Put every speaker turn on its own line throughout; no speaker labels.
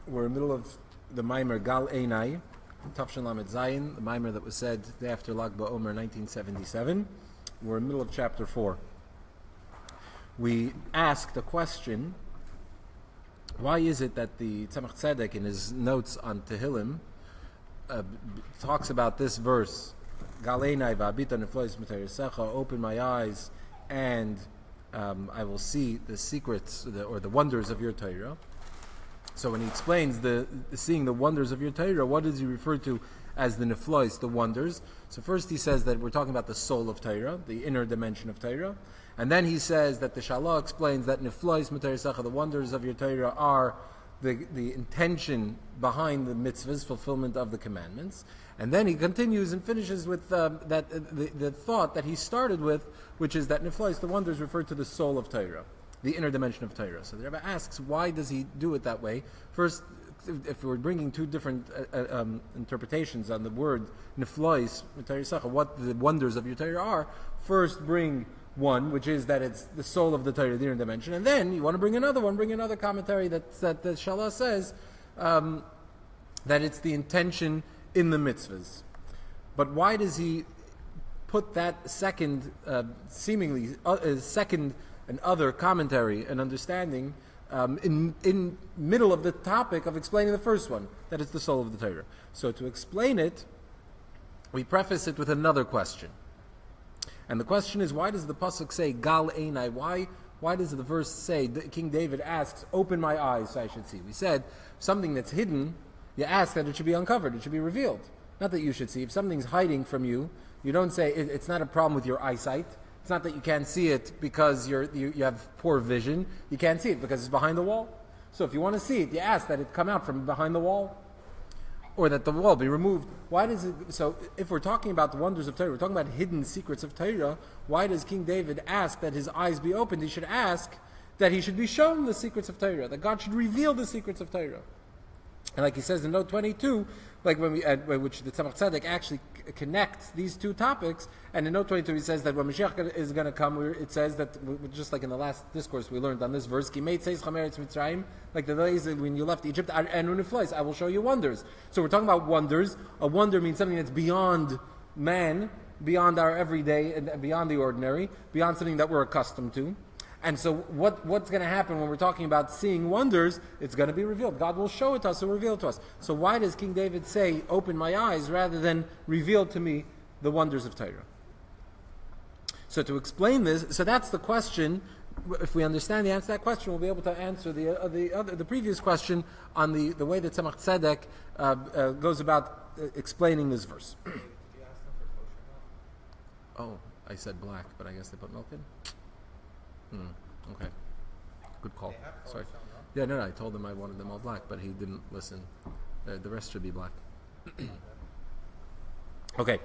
We're in the middle of the Maimer Gal Einai, Tafshin Lamed Zayin, the Maimer that was said the day after Lag BaOmer 1977. We're in the middle of chapter 4. We asked a question: why is it that the Tzemach Tzedek in his notes on Tehillim talks about this verse, Gal Einai va'abita neflois m'teiresecha, open my eyes and I will see the secrets or the wonders of your Torah. So when he explains the seeing the wonders of your Torah, what does he refer to as the neflois, the wonders? So first he says that we're talking about the soul of Torah, the inner dimension of Torah. And then he says that the Shalah explains that neflois m'teiresecha, the wonders of your Torah, are the intention behind the mitzvahs, fulfillment of the commandments. And then he continues and finishes with the thought that he started with, which is that neflois, the wonders, refer to the soul of Torah, the inner dimension of Torah. So the Rebbe asks, why does he do it that way? First, if we're bringing two different interpretations on the word neflois, what the wonders of your Torah are, first bring one, which is that it's the soul of the Torah, the inner dimension, and then you want to bring another one, bring another commentary that the Shalah says that it's the intention in the mitzvahs. But why does he put that second, seemingly second and other commentary and understanding in middle of the topic of explaining the first one, that it's the soul of the Torah? So to explain it, we preface it with another question. And the question is, why does the pasuk say Gal Einai? Why does the verse say King David asks, "Open my eyes so I should see"? We said something that's hidden, you ask that it should be uncovered, it should be revealed. Not that you should see. If something's hiding from you, you don't say it's not a problem with your eyesight. It's not that you can't see it because you have poor vision. You can't see it because it's behind the wall. So if you want to see it, you ask that it come out from behind the wall, or that the wall be removed. Why does it? So if we're talking about the wonders of Torah, we're talking about hidden secrets of Torah, why does King David ask that his eyes be opened? He should ask that he should be shown the secrets of Torah, that God should reveal the secrets of Torah. And like he says in note 22, like when which the Tzemach Tzedek actually connects these two topics, and in note 22 he says that when Mashiach is going to come, it says that, just like in the last discourse we learned on this verse, Ki meit seis chameretz Mitzrayim, like the days when you left Egypt, and uniflois, I will show you wonders. So we're talking about wonders. A wonder means something that's beyond man, beyond our everyday, and beyond the ordinary, beyond something that we're accustomed to. And so what's going to happen when we're talking about seeing wonders? It's going to be revealed. God will show it to us and reveal it to us. So why does King David say, open my eyes, rather than reveal to me the wonders of Torah? So to explain this, so that's the question. If we understand the answer to that question, we'll be able to answer the previous question on the way that Tzemach Tzedek goes about explaining this verse. Oh, I said black, but I guess they put milk in? Okay. Good call. Sorry. Yeah, no, I told him I wanted them all black, but he didn't listen. The rest should be black. Okay.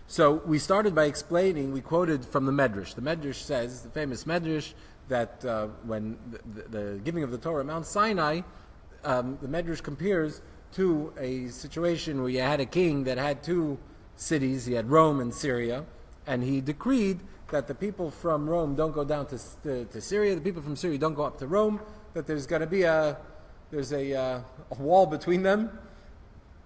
So we started by explaining, we quoted from the Medrash. The Medrash says, the famous Medrash, that when the giving of the Torah at Mount Sinai, the Medrash compares to a situation where you had a king that had two cities. He had Rome and Syria, and he decreed that the people from Rome don't go down to Syria, the people from Syria don't go up to Rome, that there's going to be a wall between them,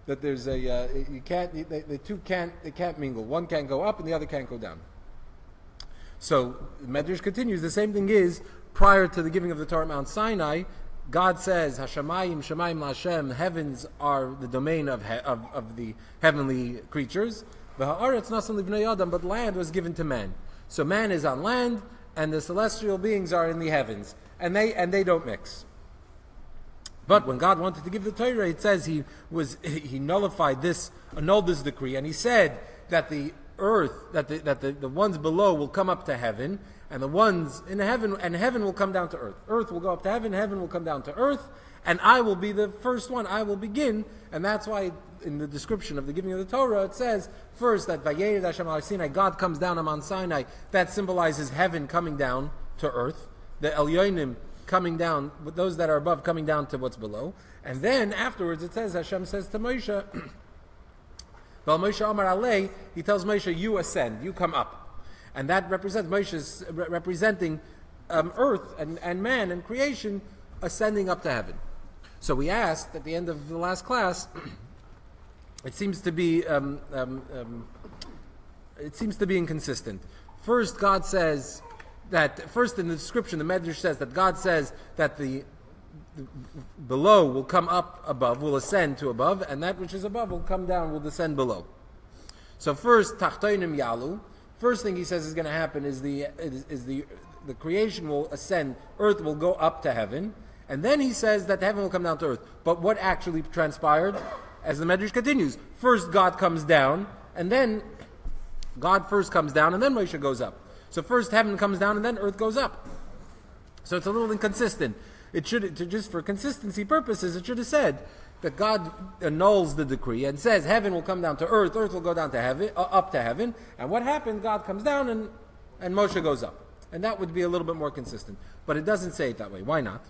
that there's the two can't mingle. One can't go up and the other can't go down. So Medrash continues, the same thing is, prior to the giving of the Torah at Mount Sinai, God says, Hashamayim, Shamayim Lashem, heavens are the domain of the heavenly creatures, V'ha'aretz nasan livnei adam, but land was given to man. So man is on land, and the celestial beings are in the heavens, and they don't mix. But when God wanted to give the Torah, it says he nullified this, annulled this decree, and he said that the earth, that the ones below will come up to heaven, and the ones in heaven, and heaven will come down to earth. Earth will go up to heaven, heaven will come down to earth, and I will be the first one. I will begin, and that's why in the description of the giving of the Torah, it says first that Vayered Hashem al Sinai, God comes down on Mount Sinai. That symbolizes heaven coming down to earth, the Elyonim coming down, with those that are above coming down to what's below. And then afterwards it says, Hashem says to Moshe, Val Moshe Amar Alei, he tells Moshe, you ascend, you come up. And that represents Moshe's representing earth and man and creation ascending up to heaven. So we asked at the end of the last class, it seems to be inconsistent. First, God says that, first in the description, the Medrash says that God says that the below will come up above, will ascend to above, and that which is above will come down, will descend below. So first, tachtoinim yalu. First thing he says is going to happen is the creation will ascend, earth will go up to heaven, and then he says that heaven will come down to earth. But what actually transpired? As the Medrash continues, first God comes down, and then God first comes down, and then Moshe goes up. So first heaven comes down, and then earth goes up. So it's a little inconsistent. It should, just for consistency purposes, it should have said that God annuls the decree and says heaven will come down to earth will go down to heaven, up to heaven, and what happened? God comes down and Moshe goes up, and that would be a little bit more consistent. But it doesn't say it that way. Why not?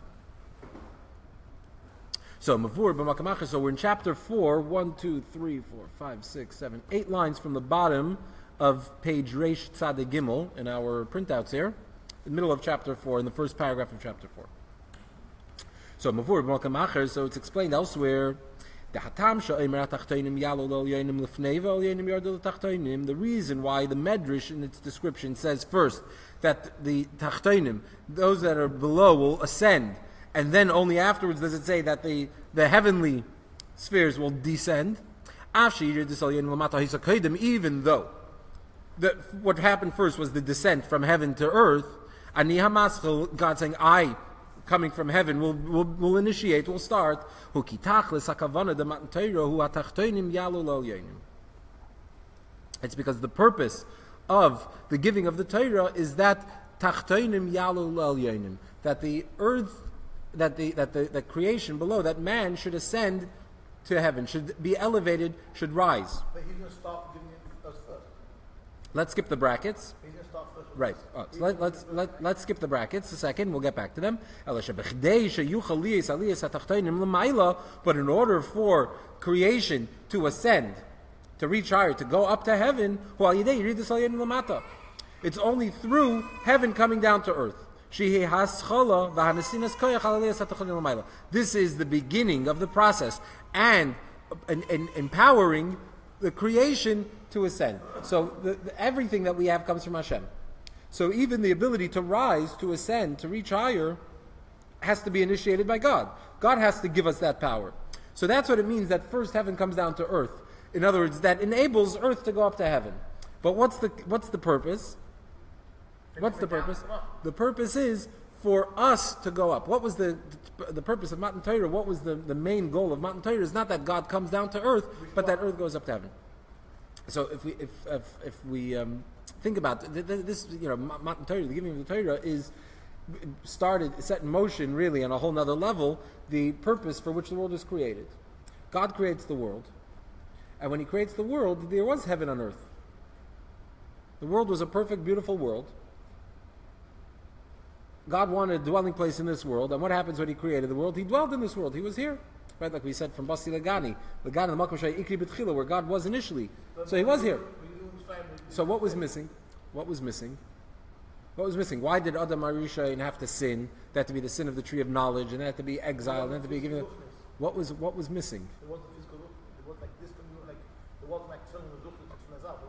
So so we're in chapter 4, 1, 2, 3, 4, 5, 6, 7, 8 lines from the bottom of page Reish Tzadeh Gimel in our printouts here, in the middle of chapter 4, in the first paragraph of chapter 4. So it's explained elsewhere. The reason why the Medrash in its description says first that the tachtoinim, those that are below, will ascend, and then only afterwards does it say that the heavenly spheres will descend, even though what happened first was the descent from heaven to earth, God saying, I, coming from heaven, will initiate, will start. It's because the purpose of the giving of the Torah is that tachtoinim yalu al yonim, that the earth, that the creation below, that man should ascend to heaven, should be elevated, should rise.
But he's going to start giving it us first.
Let's skip the brackets.
He's going to start first.
Right. So let's skip the brackets a second. We'll get back to them. But in order for creation to ascend, to reach higher, to go up to heaven, it's only through heaven coming down to earth. This is the beginning of the process and empowering the creation to ascend. So everything that we have comes from Hashem. So even the ability to rise, to ascend, to reach higher, has to be initiated by God. God has to give us that power. So that's what it means that first heaven comes down to earth. In other words, that enables earth to go up to heaven. But what's the purpose? What's the purpose? The purpose is for us to go up. What was the purpose of Matan Torah? What was the main goal of Matan Torah? Is not that God comes down to earth, but that earth goes up to heaven. So if we think about this, Matan Torah, the giving of the Torah is set in motion really on a whole nother level, the purpose for which the world was created. God creates the world, and when He creates the world, there was heaven on earth. The world was a perfect, beautiful world. God wanted a dwelling place in this world, and what happens when He created the world? He dwelled in this world. He was here. Right, like we said from Basi Lagani, the Makom Shai Ikri B'tchila, where God was initially. So He was here. So what was missing? What was missing? What was missing? Why did Adam Arishain have to sin? That had to be the sin of the tree of knowledge, and that had to be exiled, and that had to be given. What was missing?
It wasn't physical. It was like this. It wasn't like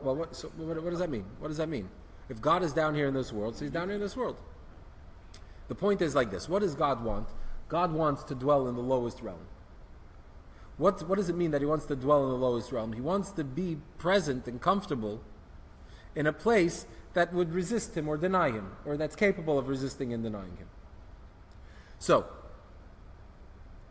well, what does that mean? What does that mean? If God is down here in this world, so He's down here in this world. The point is like this: what does God want? God wants to dwell in the lowest realm. What does it mean that He wants to dwell in the lowest realm? He wants to be present and comfortable in a place that would resist Him or deny Him, or that's capable of resisting and denying Him. So,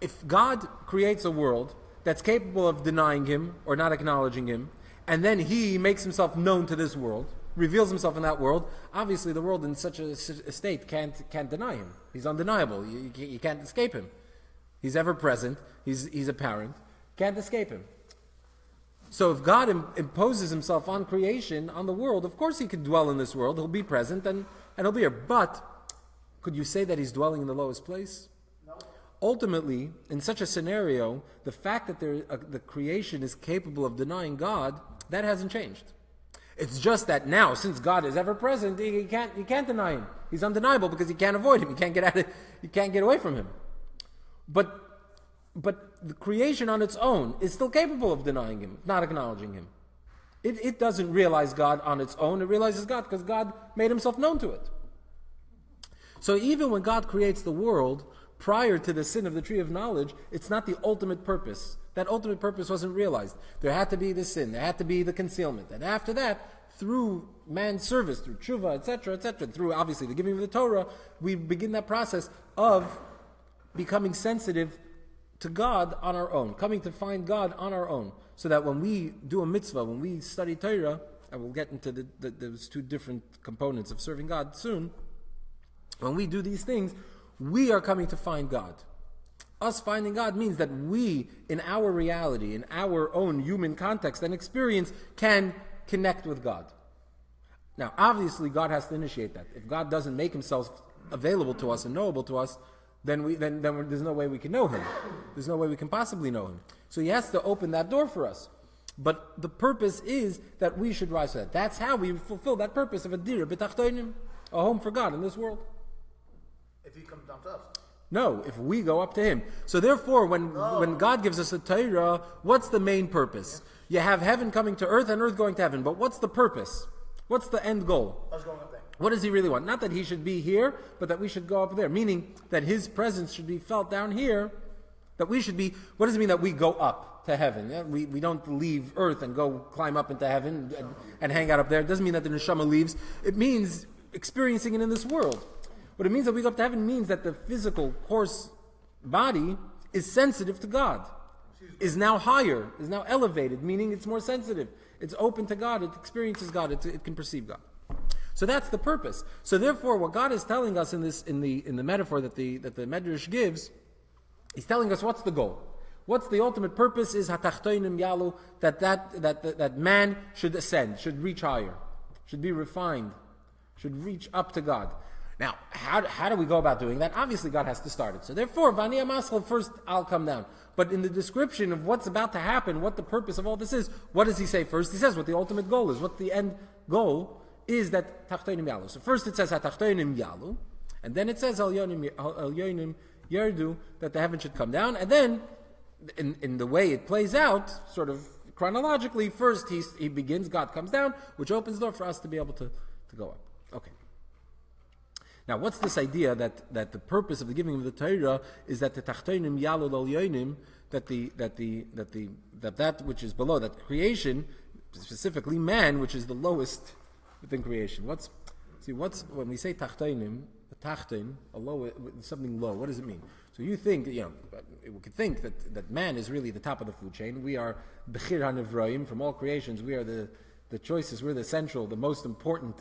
if God creates a world that's capable of denying Him or not acknowledging Him, and then He makes Himself known to this world, reveals Himself in that world, obviously the world in such a state can't deny Him. He's undeniable. You can't escape Him. He's ever present. He's apparent. Can't escape Him. So if God imposes Himself on creation, on the world, of course He can dwell in this world. He'll be present and He'll be here. But could you say that He's dwelling in the lowest place?
No.
Ultimately, in such a scenario, the fact that the creation is capable of denying God, that hasn't changed. It's just that now, since God is ever present, you can't deny Him. He's undeniable because you can't avoid Him. You can't get away from Him. But But the creation on its own is still capable of denying him, not acknowledging him. It doesn't realize God on its own. It realizes God because God made himself known to it. So even when God creates the world, prior to the sin of the tree of knowledge, it's not the ultimate purpose. That ultimate purpose wasn't realized. There had to be the sin. There had to be the concealment. And after that, through man's service, through tshuva, etc., through obviously the giving of the Torah, we begin that process of becoming sensitive to God on our own, coming to find God on our own. So that when we do a mitzvah, when we study Torah, and we'll get into those two different components of serving God soon, when we do these things, we are coming to find God. Us finding God means that we, in our reality, in our own human context and experience, can connect with God. Now, obviously, God has to initiate that. If God doesn't make himself available to us and knowable to us, then there's no way we can know him. There's no way we can possibly know him. So he has to open that door for us. But the purpose is that we should rise to that. That's how we fulfill that purpose of a dir b'tachtonim, a home for God in this world.
If he comes down to us.
No, if we go up to him. So therefore, when God gives us a Torah, what's the main purpose? You have heaven coming to earth and earth going to heaven. But what's the purpose? What's the end goal?
Us going up there.
What does he really want? Not that he should be here, but that we should go up there. Meaning that his presence should be felt down here. That we should be, what does it mean that we go up to heaven? Yeah? We don't leave earth and go climb up into heaven and hang out up there. It doesn't mean that the neshama leaves. It means experiencing it in this world. What it means that we go up to heaven means that the physical, coarse body is sensitive to God. Is now higher, is now elevated, meaning it's more sensitive. It's open to God, it experiences God, it can perceive God. So that's the purpose. So therefore, what God is telling us in the metaphor that the Medrash gives, he's telling us what's the goal. What's the ultimate purpose is hatachtoinim yalu, that man should ascend, should reach higher, should be refined, should reach up to God. Now, how do we go about doing that? Obviously, God has to start it. So therefore, Vani Amaschal, first I'll come down. But in the description of what's about to happen, what the purpose of all this is, what does he say first? He says what the ultimate goal is. What the end goal is that Tachtoinim Yalu. So first it says Tachtoinim Yalu, and then it says Al Yonim Yerdu, that the heaven should come down. And then, in the way it plays out, sort of chronologically, first he begins, God comes down, which opens the door for us to be able to go up. Okay. Now, what's this idea that the purpose of the giving of the Torah is that the tachtonim yalud al yonim, that which is below, that creation, specifically man, which is the lowest within creation. What's when we say tachtonim, the tachton, a low, something low? What does it mean? So you think, we could think that man is really the top of the food chain. We are bechir hanivraim from all creations. We are the choicest. We're the central, the most important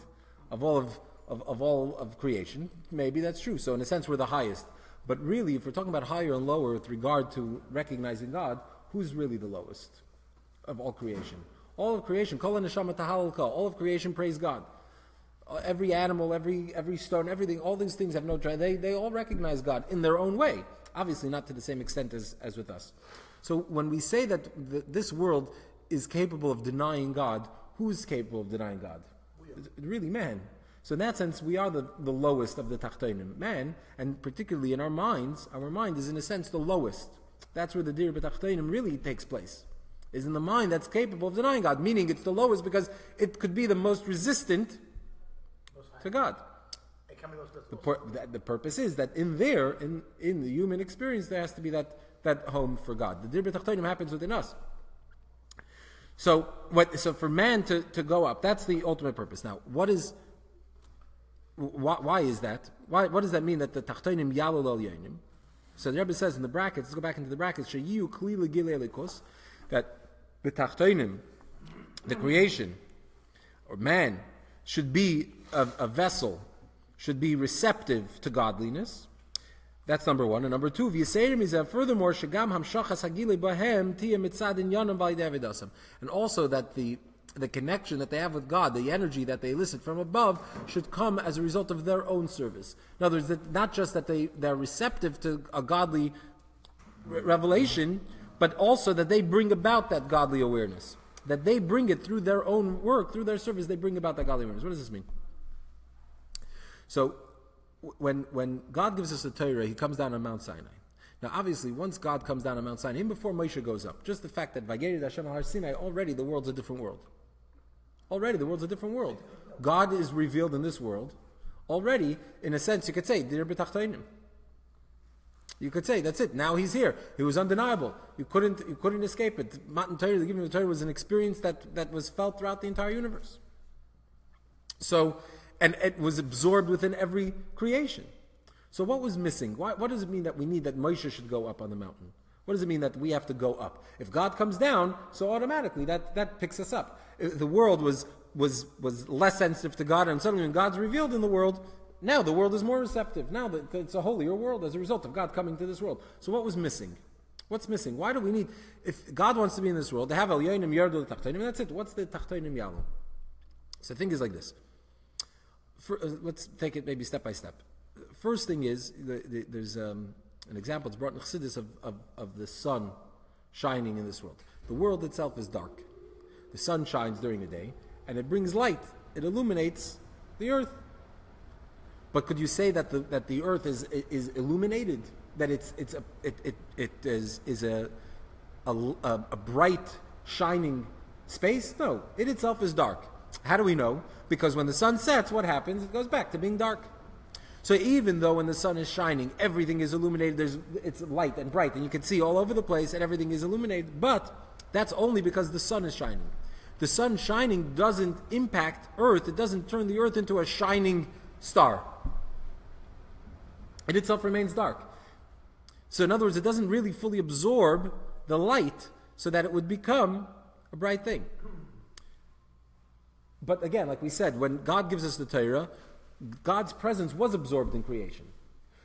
of all of creation. Maybe that's true. So in a sense, we're the highest. But really, if we're talking about higher and lower with regard to recognizing God, who's really the lowest of all creation? All of creation, kol neshama tahalal kol. All of creation praise God. Every animal, every stone, everything, all these things have no try. They all recognize God in their own way. Obviously, not to the same extent as with us. So when we say that this world is capable of denying God, who's capable of denying God? It's really man. So in that sense, we are the lowest of the tachtonim. Man, and particularly in our minds, our mind is in a sense the lowest. That's where the dir b'tachtonim really takes place. Is in the mind that's capable of denying God, meaning it's the lowest because it could be the most resistant to God. The purpose is that in the human experience, there has to be that home for God. The dir b'tachtonim happens within us. So for man to go up, that's the ultimate purpose. Now, why is that? What does that mean that the tachtonim yalul al yonim? So the Rebbe says in the brackets, let's go back into the brackets, sheyu kli legilei elikos, that the tachtonim, the creation, or man, should be a vessel, should be receptive to godliness. That's number one. And number two, v'yiseirim is that furthermore, shagam hamshachas hagilei bahem tiya mitzad inyanam v'alidei avedasam. And also that the connection that they have with God, the energy that they elicit from above, should come as a result of their own service. In other words, that not just that they're receptive to a godly revelation, but also that they bring about that godly awareness. That they bring it through their own work, through their service, they bring about that godly awareness. What does this mean? So, when God gives us the Torah, He comes down on Mount Sinai. Now, obviously, once God comes down on Mount Sinai, even before Moshe goes up, just the fact that Vayered Hashem al Har Sinai, already the world's a different world. Already the world's a different world. God is revealed in this world. Already, in a sense, you could say, Dir b'tachtainim. You could say, that's it. Now he's here. It was undeniable. You couldn't escape it. Matan Torah, the giving of the Torah was an experience that was felt throughout the entire universe. So, and it was absorbed within every creation. So what was missing? What does it mean that we need that Moshe should go up on the mountain? What does it mean that we have to go up? If God comes down, so automatically that picks us up. If the world was less sensitive to God, and suddenly when God's revealed in the world, now the world is more receptive. Now it's a holier world as a result of God coming to this world. So what was missing? What's missing? Why do we need, if God wants to be in this world, they have Elyonim Yardu Tachtainim, that's it. What's the Tachtainim Yalu? So the thing is like this. Let's take it maybe step by step. First thing is, there's an example, it's brought in Chassidus of the sun shining in this world. The world itself is dark. The sun shines during the day, and it brings light. It illuminates the earth. But could you say that the earth is illuminated? That it is a bright, shining space? No, it itself is dark. How do we know? Because when the sun sets, what happens? It goes back to being dark. So even though when the sun is shining, everything is illuminated, it's light and bright, and you can see all over the place, and everything is illuminated, but that's only because the sun is shining. The sun shining doesn't impact earth, it doesn't turn the earth into a shining star. It itself remains dark. So in other words, it doesn't really fully absorb the light so that it would become a bright thing. But again, like we said, when God gives us the Torah, God's presence was absorbed in creation.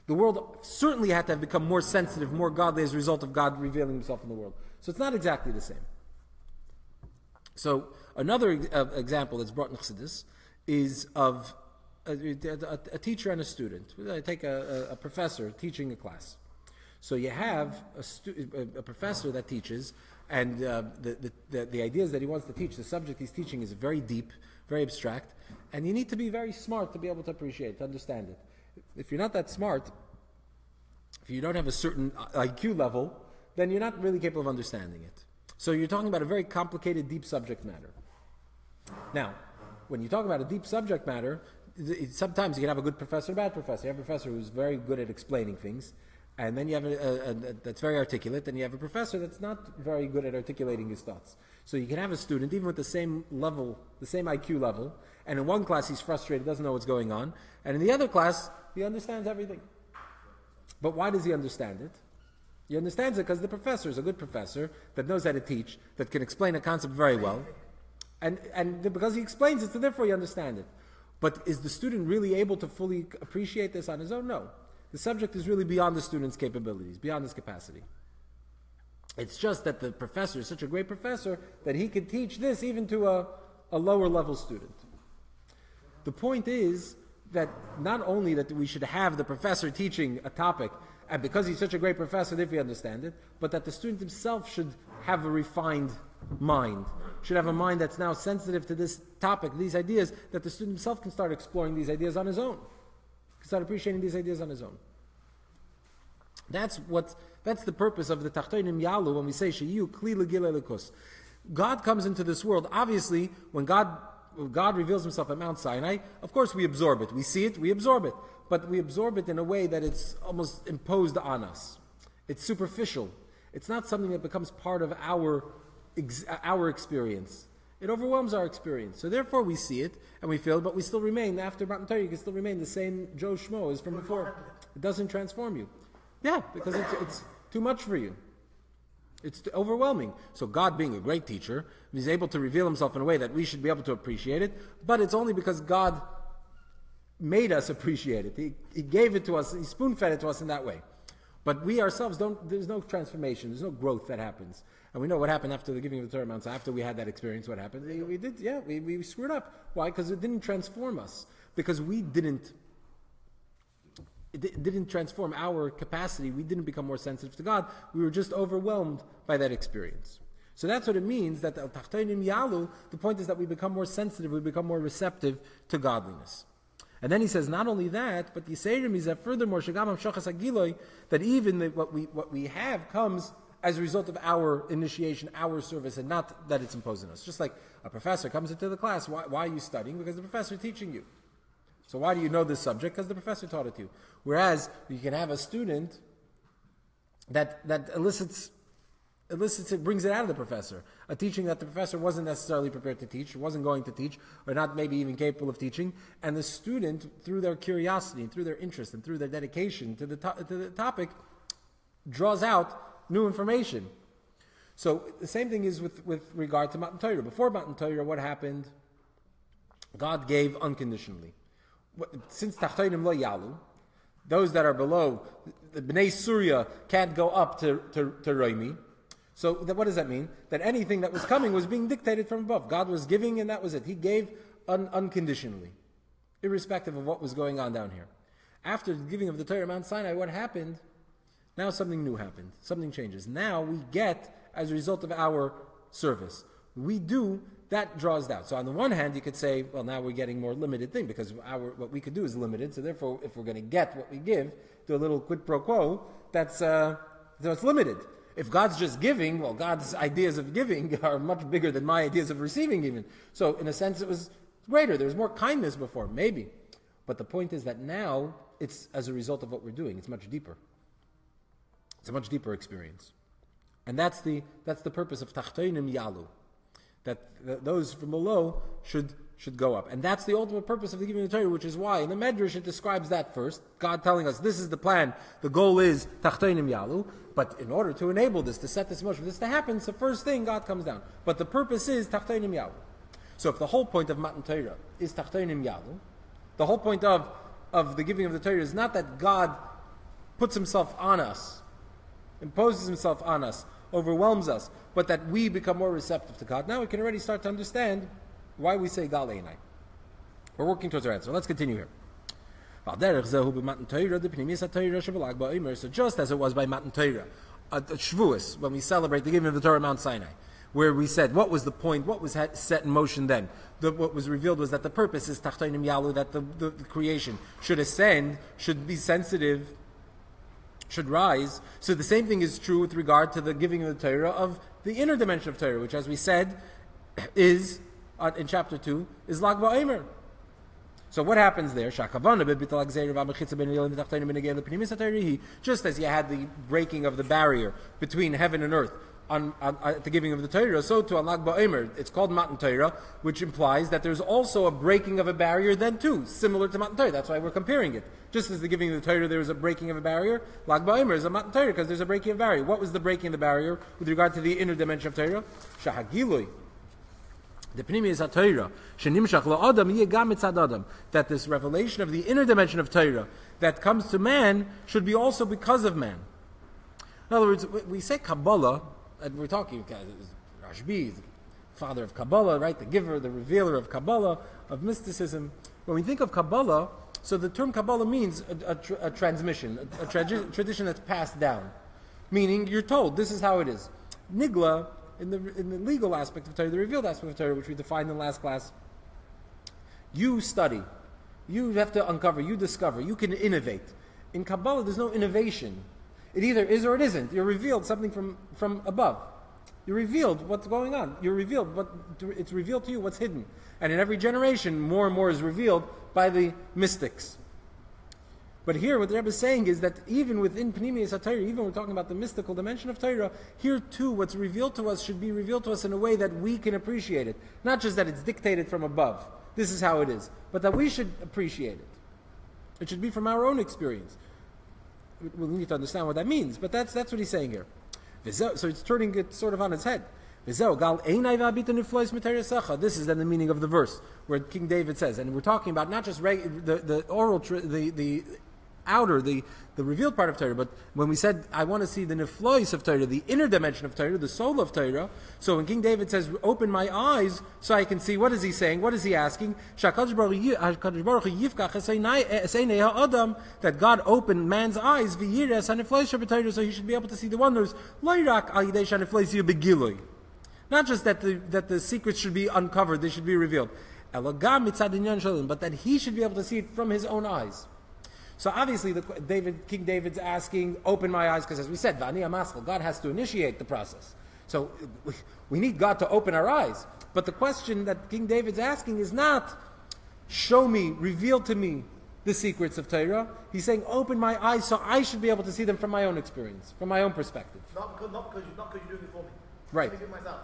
The world certainly had to have become more sensitive, more godly as a result of God revealing himself in the world. So it's not exactly the same. So another example that's brought in Chassidus is of a teacher and a student. I take a professor teaching a class. So you have a professor that teaches, and the ideas that he wants to teach, the subject he's teaching is very deep, very abstract, and you need to be very smart to be able to appreciate it, to understand it. If you're not that smart, if you don't have a certain IQ level, then you're not really capable of understanding it. So you're talking about a very complicated, deep subject matter. Now, when you talk about a deep subject matter, sometimes you can have a good professor, a bad professor. You have a professor who's very good at explaining things, and then you have that's very articulate, and you have a professor that's not very good at articulating his thoughts. So you can have a student, even with the same level, the same IQ level, and in one class he's frustrated, doesn't know what's going on, and in the other class, he understands everything. But why does he understand it? He understands it because the professor is a good professor that knows how to teach, that can explain a concept very well, and because he explains it, so therefore you understand it. But is the student really able to fully appreciate this on his own? No. The subject is really beyond the student's capabilities, beyond his capacity. It's just that the professor is such a great professor that he could teach this even to a lower level student. The point is that not only that we should have the professor teaching a topic, and because he's such a great professor, if we understand it, but that the student himself should have a refined mind, should have a mind that's now sensitive to this topic, these ideas, that the student himself can start exploring these ideas on his own, can start appreciating these ideas on his own. That's the purpose of the Tachtonim Yalu when we say Sheyu Kli L'Gilei L'Kus. God comes into this world. Obviously, when God reveals himself at Mount Sinai, of course we absorb it. We see it, we absorb it. But we absorb it in a way that it's almost imposed on us. It's superficial. It's not something that becomes part of our experience. It overwhelms our experience. So therefore we see it and we feel it, but we still remain, after Matan Torah, you can still remain the same Joe Schmo as from before. It doesn't transform you. Yeah, because it's too much for you. It's overwhelming. So God, being a great teacher, he's able to reveal himself in a way that we should be able to appreciate it, but it's only because God made us appreciate it. He gave it to us, he spoon-fed it to us in that way. But we ourselves there's no transformation, there's no growth that happens. And we know what happened after the giving of the Torah Mount. So after we had that experience, what happened? We screwed up. Why? Because it didn't transform us. Because it didn't transform our capacity. We didn't become more sensitive to God. We were just overwhelmed by that experience. So that's what it means, that the point is that we become more sensitive, we become more receptive to godliness. And then he says, not only that, but Yiseirim is that furthermore, that even what we have comes as a result of our initiation, our service, and not that it's imposed on us. Just like a professor comes into the class, why are you studying? Because the professor is teaching you. So why do you know this subject? Because the professor taught it to you. Whereas you can have a student that elicits it, brings it out of the professor. A teaching that the professor wasn't necessarily prepared to teach, wasn't going to teach, or not maybe even capable of teaching. And the student, through their curiosity, and through their interest, and through their dedication to the topic, draws out new information. So the same thing is with regard to Matan Torah. Before Matan Torah, what happened? God gave unconditionally. Since Tachtonim lo yalu, those that are below, the Bnei Surya can't go up to Roimi. So what does that mean? That anything that was coming was being dictated from above. God was giving and that was it. He gave unconditionally, irrespective of what was going on down here. After the giving of the Torah Mount Sinai, what happened? Now something new happened. Something changes. Now we get, as a result of our service, we do, that draws down. So on the one hand, you could say, well, now we're getting more limited thing because what we could do is limited. So therefore, if we're going to get what we give, do a little quid pro quo, so it's limited. If God's just giving, well, God's ideas of giving are much bigger than my ideas of receiving even. So in a sense, it was greater. There was more kindness before, maybe. But the point is that now, it's as a result of what we're doing. It's much deeper. It's a much deeper experience. And that's the purpose of Tachtonim Yalu. That those from below should go up. And that's the ultimate purpose of the giving of the Torah, which is why in the Medrash it describes that first. God telling us this is the plan, the goal is Tachtonim Yalu. But in order to enable this, to set this motion, for this to happen, it's the first thing God comes down. But the purpose is Tachtonim Yalu. So if the whole point of Matan Torah is Tachtonim Yalu, the whole point of the giving of the Torah is not that God puts himself on us, imposes himself on us, overwhelms us, but that we become more receptive to God. Now we can already start to understand why we say Gal Einai. We're working towards our answer. Let's continue here. So just as it was by Matan Torah, at Shavuos, when we celebrate the giving of the Torah at Mount Sinai, where we said, what was the point, what was set in motion then? What was revealed was that the purpose is Tachtonim Yalu, that the creation should ascend, should be sensitive, should rise. So the same thing is true with regard to the giving of the Torah of the inner dimension of Torah, which, as we said, is, in chapter 2, is Lag BaOmer. So what happens there? Just as you had the breaking of the barrier between heaven and earth at the giving of the Torah, so too on Lag BaOmer, it's called Matan Torah, which implies that there's also a breaking of a barrier then too, similar to Matan Torah. That's why we're comparing it. Just as the giving of the Torah, there was a breaking of a barrier, Lag BaOmer is a Matan Torah because there's a breaking of a barrier. What was the breaking of the barrier with regard to the inner dimension of Torah? Shahagilui. The Pnimi is HaTorah, Shenimshach La'adam Yegam Mitzad Adam, that this revelation of the inner dimension of Torah that comes to man should be also because of man. In other words, we say Kabbalah, and we're talking, Rashbi, the father of Kabbalah, right? The giver, the revealer of Kabbalah, of mysticism. When we think of Kabbalah, so the term Kabbalah means a transmission, a tradition that's passed down. Meaning, you're told, this is how it is. Nigla, in the legal aspect of Torah, the revealed aspect of Torah, which we defined in the last class, you study, you have to uncover, you discover, you can innovate. In Kabbalah, there's no innovation. It either is or it isn't. You're revealed something from above. You're revealed what's going on. You're revealed it's revealed to you what's hidden. And in every generation, more and more is revealed by the mystics. But here, what the Rebbe is saying is that even within Pnimiyus HaTorah, even when we're talking about the mystical dimension of Torah, here too, what's revealed to us should be revealed to us in a way that we can appreciate it. Not just that it's dictated from above. This is how it is. But that we should appreciate it. It should be from our own experience. We need to understand what that means. But that's what he's saying here. So it's turning it sort of on its head. This is then the meaning of the verse where King David says, and we're talking about not just the oral, the outer, the revealed part of Torah, but when we said, I want to see the neflois of Torah, the inner dimension of Torah, the soul of Torah, so when King David says, open my eyes so I can see, what is he saying? What is he asking? That God opened man's eyes, so he should be able to see the wonders. Not just that the secrets should be uncovered, they should be revealed. Elagam mitzad inyan shalim, but that he should be able to see it from his own eyes. So obviously, King David's asking, open my eyes, because as we said, V'ani amaschal, God has to initiate the process. So we need God to open our eyes. But the question that King David's asking is not, show me, reveal to me the secrets of Torah. He's saying, open my eyes so I should be able to see them from my own experience, from my own perspective.
Not because you're doing it for me.
Right.
Let me do it myself.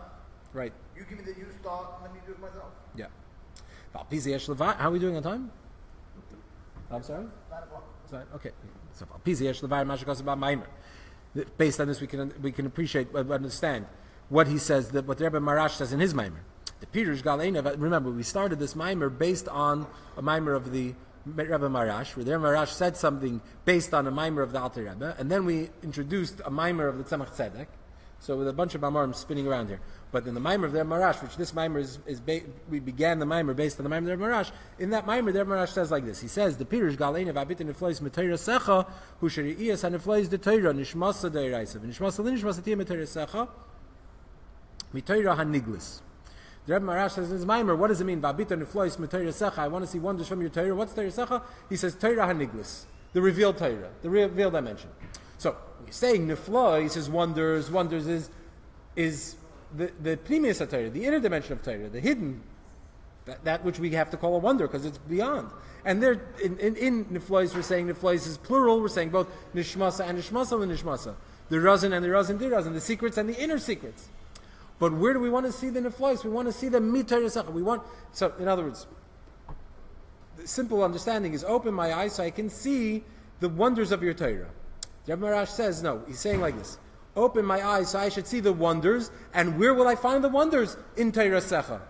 Right.
You give me the start, let me do it myself.
Yeah. How are we doing on time? I'm sorry?
9 o'clock.
Okay. So based on this, we can appreciate, understand what he says, what the Rebbe Marash says in his Maimer. The Pirush Gal Einai. Remember, we started this Maimer based on a Maimer of the Rebbe Marash, where the Rebbe Marash said something based on a Maimer of the Alter Rebbe, and then we introduced a Maimer of the Tzemach Tzedek. So with a bunch of Maimarim spinning around here. But in the Maimer of the Rebbe Marash, which this Maimer we began the Maimer based on the Maimer of the Rebbe Marash. In that Maimer, the Rebbe Marash says like this. He says, "The Pirush Gal Einai v'abitin neflois m'Torah secha hu sheri'iyas haneflois de Torah nishmasa de'iraisa v'nishmasa l'nishmasa tiyah m'Torah secha m'Torah haniglis." The Rebbe Marash says in his Maimer, what does it mean? V'abitin neflois m'Torah secha. I want to see wonders from your Torah. What's Torah secha? He says Torah haniglis, the revealed Torah, the revealed dimension. So we're saying neflois, he says wonders. Wonders is the pnimius of Torah, the inner dimension of Torah, the hidden, that which we have to call a wonder because it's beyond. And there, in neflois, we're saying neflois is plural. We're saying both nishmasa and nishmasa and nishmasa, the razin and the razin dirazin, the secrets and the inner secrets. But where do we want to see the neflois? We want to see the mitayra secha. So in other words, the simple understanding is open my eyes so I can see the wonders of your Torah. Rebbe Marash says no. He's saying like this. Open my eyes so I should see the wonders. And where will I find the wonders? In Torah Secha.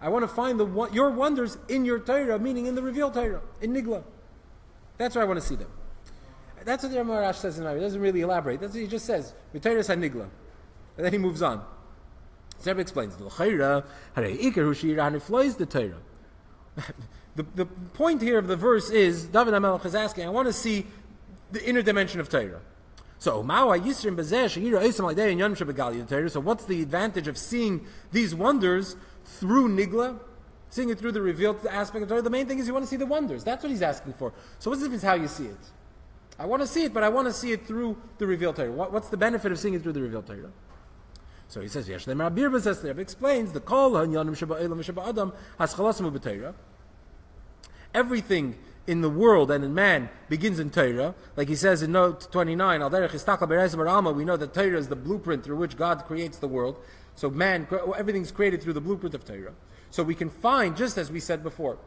I want to find your wonders in your Torah, meaning in the revealed Torah, in Nigla. That's where I want to see them. That's what the Rebbe Marash says in He doesn't really elaborate. That's what he just says. Torah is Nigla. And then he moves on. So Rebbe explains. The point here of the verse is, David HaMelech is asking, I want to see the inner dimension of Torah. So what's the advantage of seeing these wonders through Nigla? Seeing it through the revealed aspect of Torah? The main thing is you want to see the wonders. That's what he's asking for. So what's the difference how you see it? I want to see it, but I want to see it through the revealed Torah. What's the benefit of seeing it through the revealed Torah? So he says, the Rebbe explains, the kol ha'nyanim sheba elam sheba adam haschalasim u'b'Torah. Everything in the world and in man begins in Torah. Like he says in note 29, we know that Torah is the blueprint through which God creates the world. So everything's created through the blueprint of Torah. So we can find, just as we said before,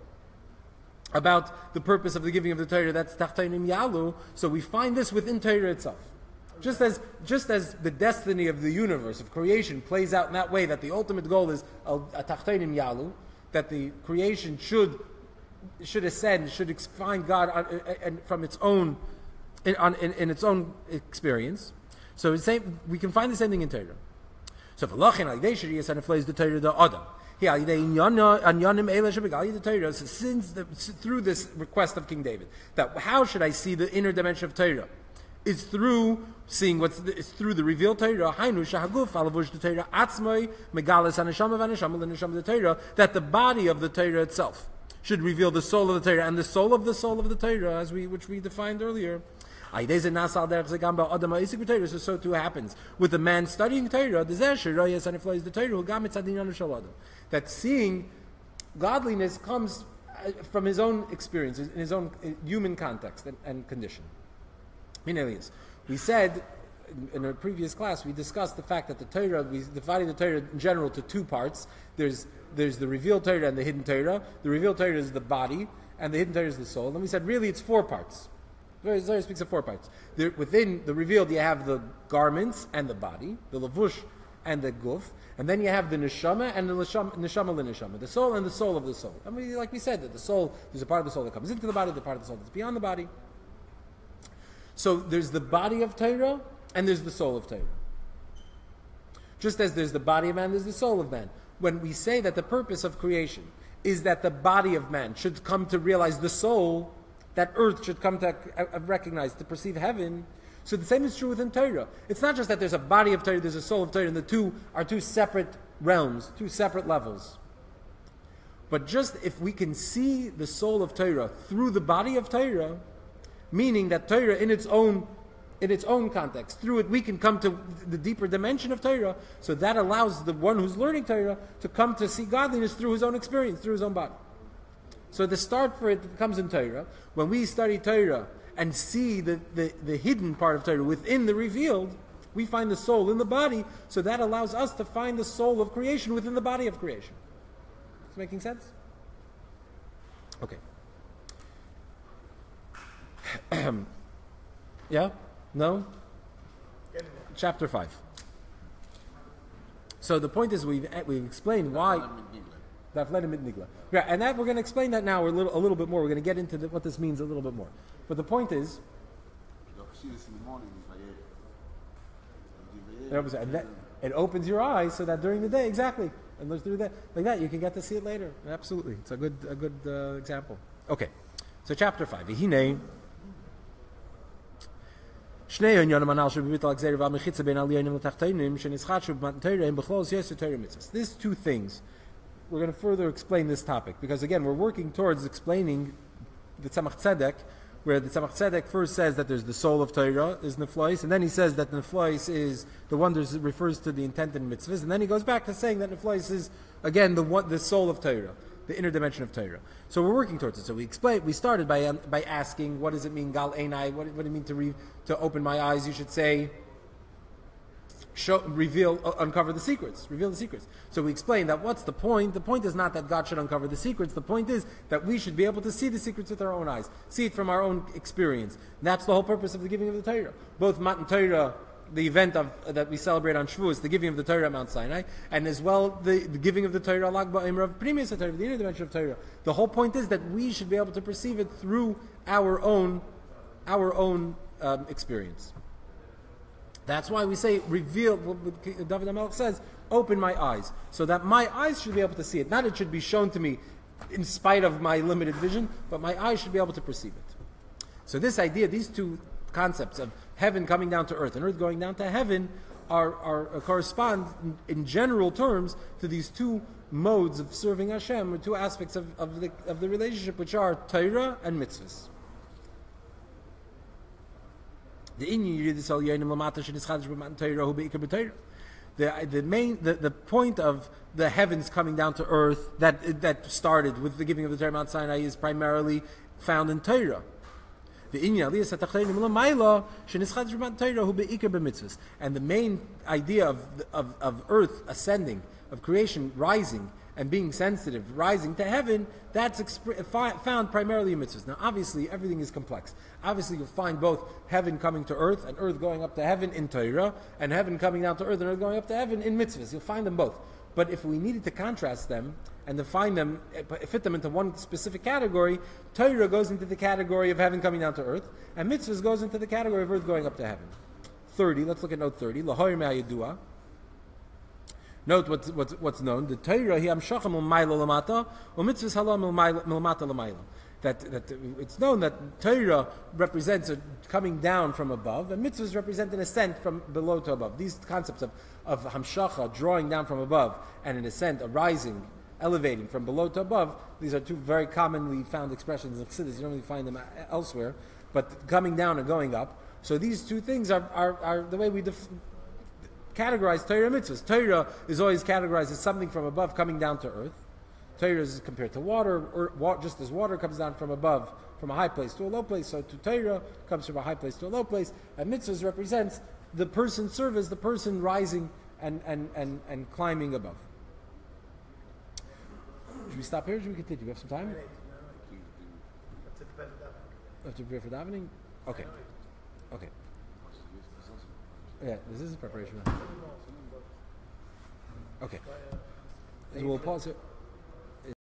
about the purpose of the giving of the Torah, that's Tachtainim Yalu. So we find this within Torah itself. Just as the destiny of the universe, of creation, plays out in that way, that the ultimate goal is a Tachtainim Yalu, that the creation should ascend, should find God and from its own, in its own experience. So we can find the same thing in Torah. So through this request of King David, that how should I see the inner dimension of Torah? It's through seeing it's through the revealed Torah. That the body of the Torah itself should reveal the soul of the Torah, and the soul of the Torah, which we defined earlier. So too happens with the man studying Torah, that seeing godliness comes from his own experience, in his own human context and condition. We said in a previous class, we discussed the fact that the Torah, we divided the Torah in general to two parts. There's the revealed Torah and the hidden Torah. The revealed Torah is the body, and the hidden Torah is the soul. And we said really it's 4 parts. The Torah speaks of 4 parts. Within the revealed, you have the garments and the body, the lavush and the guf, and then you have the neshama and the neshama l'neshama, the soul and the soul of the soul. I mean, like we said, that the soul, there's a part of the soul that comes into the body, the part of the soul that's beyond the body. So there's the body of Torah and there's the soul of Torah. Just as there's the body of man, there's the soul of man. When we say that the purpose of creation is that the body of man should come to realize the soul, that earth should come to recognize, to perceive heaven. So the same is true within Torah. It's not just that there's a body of Torah, there's a soul of Torah, and the two are two separate realms, two separate levels. But just if we can see the soul of Torah through the body of Torah, meaning that Torah in its own context, through it we can come to the deeper dimension of Torah, so that allows the one who's learning Torah to come to see godliness through his own experience, through his own body. So the start for it comes in Torah. When we study Torah and see the hidden part of Torah within the revealed, we find the soul in the body, so that allows us to find the soul of creation within the body of creation. Is this making sense? Okay. Yeah? No? Chapter 5. So the point is we've explained why... Yeah, and that we're going to explain that now a little bit more. We're going to get into what this means a little bit more. But the point is... And that, it opens your eyes so that during the day, exactly, and through that, like that, you can get to see it later. Absolutely, it's a good example. Okay, so chapter 5. Einai. These two things, we're going to further explain this topic, because again, we're working towards explaining the Tzemach Tzedek, where the Tzemach Tzedek first says that there's the soul of Torah, is Neflois, and then he says that Neflois is the wonders, refers to the intent in mitzvahs, and then he goes back to saying that Neflois is, again, the soul of Torah, the inner dimension of Torah. So we're working towards it. So we started by asking, what does it mean, Gal Einai? What do you mean to open my eyes? You should say, uncover the secrets, reveal the secrets. So we explained that what's the point? The point is not that God should uncover the secrets. The point is that we should be able to see the secrets with our own eyes, see it from our own experience. That's the whole purpose of the giving of the Torah. Both Matan Torah, the event that we celebrate on Shavuos, the giving of the Torah at Mount Sinai, and as well the giving of the Torah, Lag BaOmer of Primus Torah, the inner dimension of Torah. The whole point is that we should be able to perceive it through our own experience. That's why we say, reveal, what David HaMelech says, open my eyes, so that my eyes should be able to see it. Not it should be shown to me in spite of my limited vision, but my eyes should be able to perceive it. So this idea, these two concepts of heaven coming down to earth and earth going down to heaven correspond in general terms to these two modes of serving Hashem, or two aspects of the relationship, which are Torah and mitzvahs. The point of the heavens coming down to earth that started with the giving of the Torah Mount Sinai is primarily found in Torah. And the main idea of earth ascending, of creation rising and being sensitive, rising to heaven, that's found primarily in mitzvahs. Now, obviously, everything is complex. Obviously, you'll find both heaven coming to earth and earth going up to heaven in Torah, and heaven coming down to earth and earth going up to heaven in mitzvahs. You'll find them both. But if we needed to contrast them and define them, fit them into one specific category, Torah goes into the category of heaven coming down to earth, and mitzvahs goes into the category of earth going up to heaven. 30, let's look at note 30. Note what's known. The Torah hi amshacham l'mayla l'mata, u'mitzvahs halam l'mata l'mayla. That it's known that Torah represents a coming down from above, and mitzvahs represent an ascent from below to above. These concepts of hamshacha, drawing down from above, and an ascent, a rising, elevating from below to above, these are two very commonly found expressions in Chassidus. You don't really find them elsewhere, but coming down and going up. So these two things are the way we categorize Torah and mitzvahs. Torah is always categorized as something from above coming down to earth. Torah is compared to water, or just as water comes down from above, from a high place to a low place, so to Torah comes from a high place to a low place, and mitzvahs represents the person's service, the person rising and climbing above. Should we stop here or should we continue? We have some time? Have to prepare for davening? Okay. Okay. Yeah, this is a preparation. Okay. So we'll pause it.